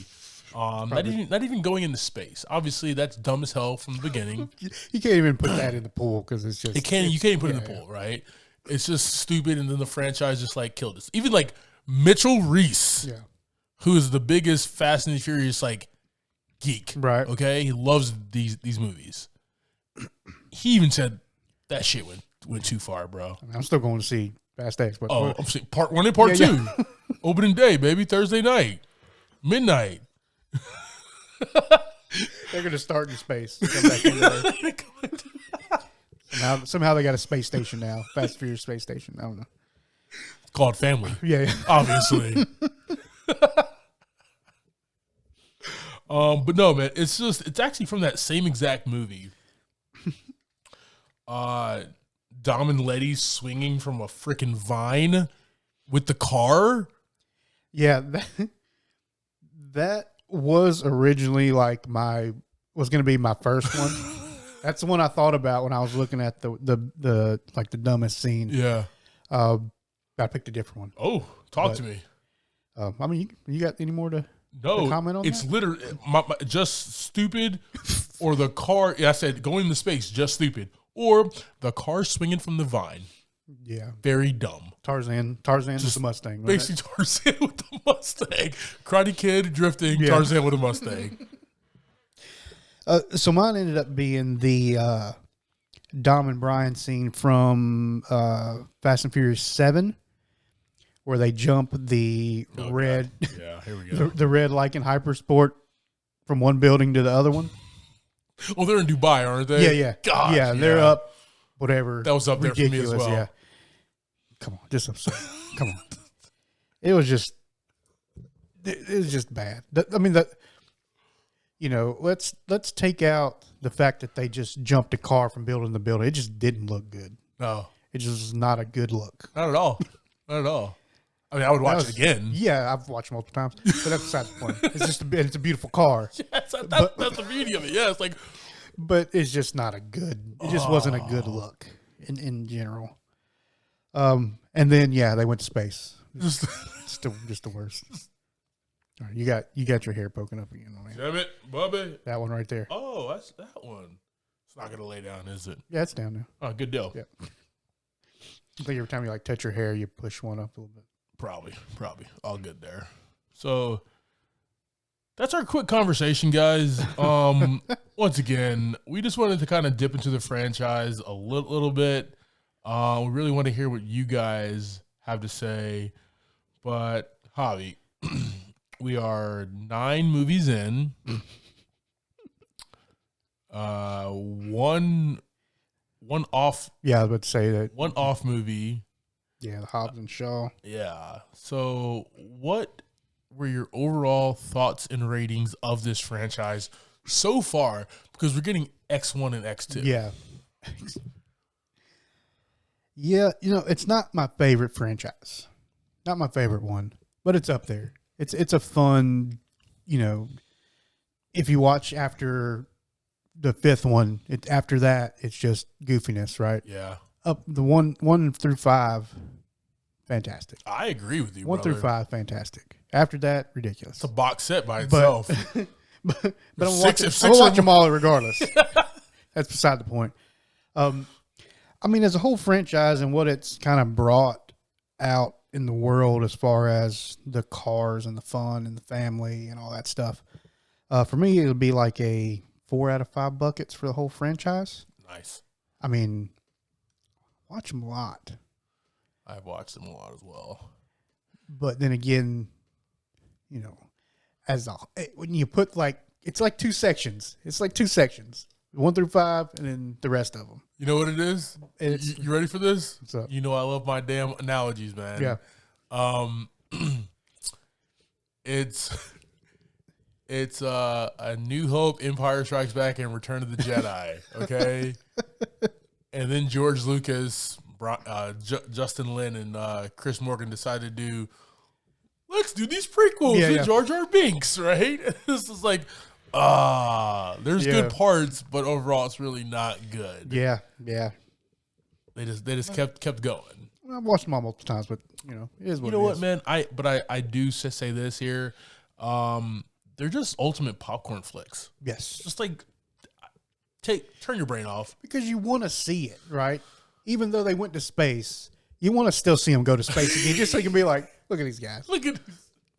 Speaker 1: Not even going into space. Obviously, that's dumb as hell from the beginning.
Speaker 2: You can't even put that in the pool because it's just...
Speaker 1: You can't even put it in the pool, right? It's just stupid, and then the franchise just killed us. Even Mitchell Reese, who is the biggest Fast and the Furious geek,
Speaker 2: right?
Speaker 1: Okay, he loves these movies. He even said that shit went too far, bro.
Speaker 2: I'm still going to see Fast X. But
Speaker 1: I'm saying part 1 and part 2, opening day, baby, Thursday night, midnight.
Speaker 2: They're going to start in space. Come back into Earth. Somehow they got a space station now. Fast and Furious space station. I don't know.
Speaker 1: It's called Family.
Speaker 2: Yeah.
Speaker 1: Obviously. But no, man, it's actually from that same exact movie. Dom and Letty swinging from a freaking vine with the car.
Speaker 2: Yeah, that was originally like was going to be my first one. That's the one I thought about when I was looking at the like the dumbest scene.
Speaker 1: Yeah.
Speaker 2: I picked a different one.
Speaker 1: Oh, talk to me.
Speaker 2: I mean, you got any more to comment on?
Speaker 1: It's
Speaker 2: that?
Speaker 1: literally just stupid, or the car. Yeah, I said going into space, just stupid, or the car swinging from the vine.
Speaker 2: Yeah,
Speaker 1: very dumb.
Speaker 2: Tarzan with the Mustang.
Speaker 1: Basically, Tarzan with the Mustang. Karate Kid drifting. Yeah. Tarzan with a Mustang.
Speaker 2: So mine ended up being the Dom and Brian scene from Fast and Furious 7, where they jump the red.
Speaker 1: God. Yeah, here we go.
Speaker 2: the red Lycan Hypersport from one building to the other one.
Speaker 1: Well, they're in Dubai, aren't they?
Speaker 2: Yeah.
Speaker 1: Gosh,
Speaker 2: yeah, they're up. Whatever.
Speaker 1: That was up there for me as well.
Speaker 2: Yeah. Come on, just absurd. Come on. It was just bad. I mean, let's take out the fact that they just jumped a car from building to building. It just didn't look good.
Speaker 1: No.
Speaker 2: It just was not a good look.
Speaker 1: Not at all. Not at all. I mean, I would watch it again.
Speaker 2: Yeah, I've watched multiple times, but that's beside the point. It's a beautiful car.
Speaker 1: Yes, that's the beauty of it. Yeah, it's like,
Speaker 2: but it's just not a good. It just wasn't a good look in general. And then they went to space. Just the worst. All right, you got your hair poking up again, man.
Speaker 1: Damn it, Bubby.
Speaker 2: That one right there.
Speaker 1: Oh, that's that one. It's not gonna lay down, is it?
Speaker 2: Yeah, it's down now.
Speaker 1: Oh, good deal.
Speaker 2: Yeah. I think every time you touch your hair, you push one up a little bit.
Speaker 1: Probably. All good there. So that's our quick conversation, guys. Once again, we just wanted to kind of dip into the franchise a little bit. We really want to hear what you guys have to say. But Javi, we are 9 movies in. One off.
Speaker 2: Yeah, I was about to say that.
Speaker 1: One off movie.
Speaker 2: Yeah, the Hobbs and Shaw.
Speaker 1: Yeah. So what were your overall thoughts and ratings of this franchise so far? Because we're getting X1 and X2.
Speaker 2: Yeah. Yeah, it's not my favorite franchise. Not my favorite one, but it's up there. It's a fun, if you watch after the 5th one, after that, it's just goofiness, right?
Speaker 1: Yeah.
Speaker 2: Up the 1 through 5, fantastic.
Speaker 1: I agree with you,
Speaker 2: 1 through 5, fantastic. After that, ridiculous.
Speaker 1: It's a box set by itself.
Speaker 2: But I'm gonna watch them all regardless. That's beside the point. I mean, as a whole franchise and what it's kind of brought out in the world as far as the cars and the fun and the family and all that stuff, for me, it would be like a 4 out of 5 buckets for the whole franchise.
Speaker 1: Nice.
Speaker 2: I mean, watch them a lot.
Speaker 1: I've watched them a lot as well.
Speaker 2: But then again, when you put it's like 2 sections. It's like 2 sections. 1 through 5, and then the rest of them.
Speaker 1: You know what it is? You ready for this?
Speaker 2: What's up?
Speaker 1: You know I love my damn analogies, man.
Speaker 2: Yeah.
Speaker 1: It's A New Hope, Empire Strikes Back, and Return of the Jedi. Okay, and then George Lucas, Justin Lin, and Chris Morgan decided to do. Let's do these prequels with Jar Jar Binks, right? This is like. There's good parts, but overall it's really not good.
Speaker 2: Yeah.
Speaker 1: They just kept going.
Speaker 2: Well, I've watched them all multiple times, but it is what
Speaker 1: you know what, man. I do say this here. They're just ultimate popcorn flicks.
Speaker 2: Yes,
Speaker 1: just like turn your brain off
Speaker 2: because you want to see it, right? Even though they went to space, you want to still see them go to space again, just so you can be like, look at these guys. Look at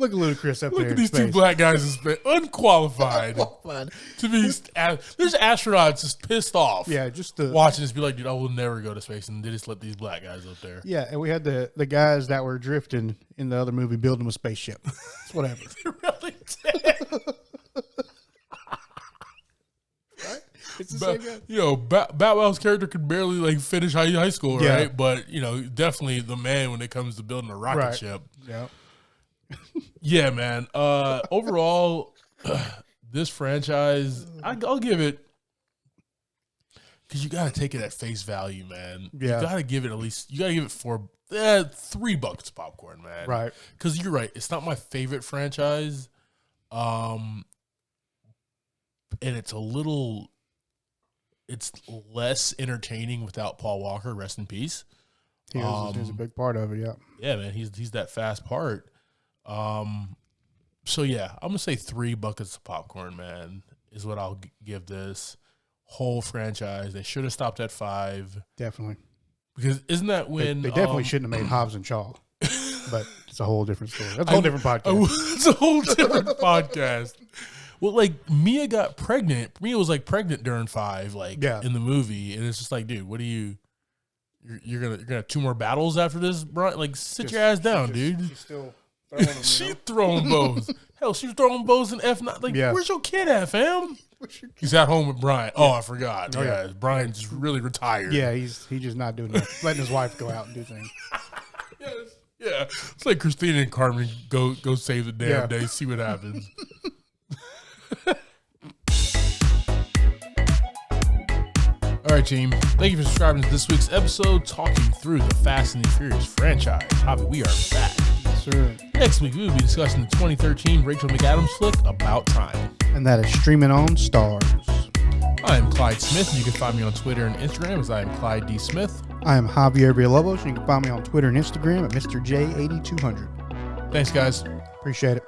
Speaker 2: Ludacris up there.
Speaker 1: Look at these 2 black guys in space. Unqualified. To be, there's astronauts just pissed off.
Speaker 2: Yeah, just
Speaker 1: watching this, be like, dude, I will never go to space, and they just let these black guys up there.
Speaker 2: Yeah, and we had the guys that were drifting in the other movie building a spaceship. It's whatever.
Speaker 1: They really did.
Speaker 2: It's the same guy.
Speaker 1: You know, Bow Wow's character could barely like finish high school, right? But you know, definitely the man when it comes to building a rocket ship.
Speaker 2: Yeah.
Speaker 1: Yeah, man. Overall, this franchise, I'll give it, because you got to take it at face value, man. Yeah. You got to give it $3 of popcorn, man.
Speaker 2: Right.
Speaker 1: Because you're right. It's not my favorite franchise. And it's less entertaining without Paul Walker. Rest in peace.
Speaker 2: He's a big part of it, yeah.
Speaker 1: Yeah, man. He's that fast part. So yeah, I'm gonna say 3 buckets of popcorn, man, is what I'll give this whole franchise. They should have stopped at 5.
Speaker 2: Definitely.
Speaker 1: Because isn't that when
Speaker 2: they definitely shouldn't have made Hobbs and Shaw? But it's a whole different story. That's a whole different podcast.
Speaker 1: It's a whole different podcast. Well, like Mia got pregnant. Mia was like pregnant during 5, in the movie, and it's just like, dude, what are you? You're gonna have 2 more battles after this, Brian? Like, sit your ass down, dude.
Speaker 2: She's still throwing them.
Speaker 1: She's throwing bows. Hell, she was throwing bows in F9. Like, where's your kid at, fam? He's at home with Brian. Oh, I forgot. Oh, yeah. Brian's really retired.
Speaker 2: Yeah, he's just not doing that. Letting his wife go out and do things.
Speaker 1: Yes. Yeah. It's like Christina and Carmen go save the damn day, see what happens. All right, team. Thank you for subscribing to this week's episode, talking through the Fast and the Furious franchise. Javi, we are back.
Speaker 2: Yes, sir.
Speaker 1: Next week, we will be discussing the 2013 Rachel McAdams flick, About Time.
Speaker 2: And that is streaming on Stars.
Speaker 1: I am Clyde Smith, and you can find me on Twitter and Instagram as I am Clyde D. Smith.
Speaker 2: I am Javier Villalobos, and you can find me on Twitter and Instagram at Mr. J8200.
Speaker 1: Thanks, guys.
Speaker 2: Appreciate it.